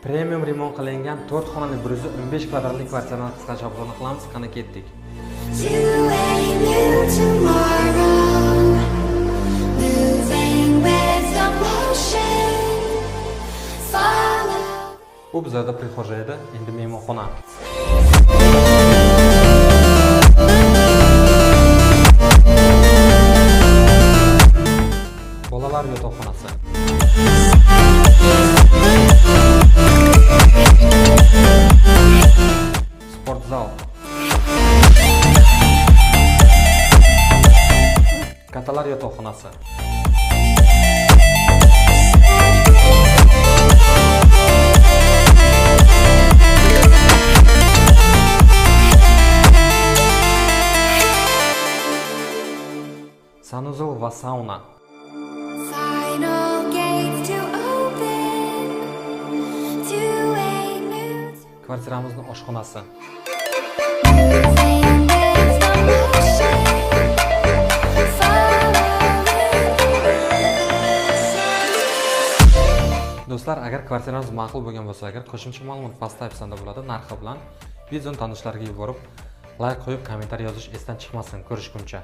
Premium remont qilingan 4 xonali 115 kvadratli kvartirani qisqacha obzorni qilamiz. Qani ketdik. Bu bizlarda prixожа edi, endi mehmonxona. Bolalar yotoqxonasi. Sport zal. Kattalar yotoqxonasi. Sanuzel va sauna. Kvartiramizning oshxonasi. Do'stlar, agar kvartirangiz ma'qul bo'lgan bo'lsa, agar qo'shimcha ma'lumot pastda opsiyada bo'ladi, narxi bilan videoni tanishlarga yuborib, like qo'yib, kommentariy yozish esdan chiqmasin. Ko'rishguncha.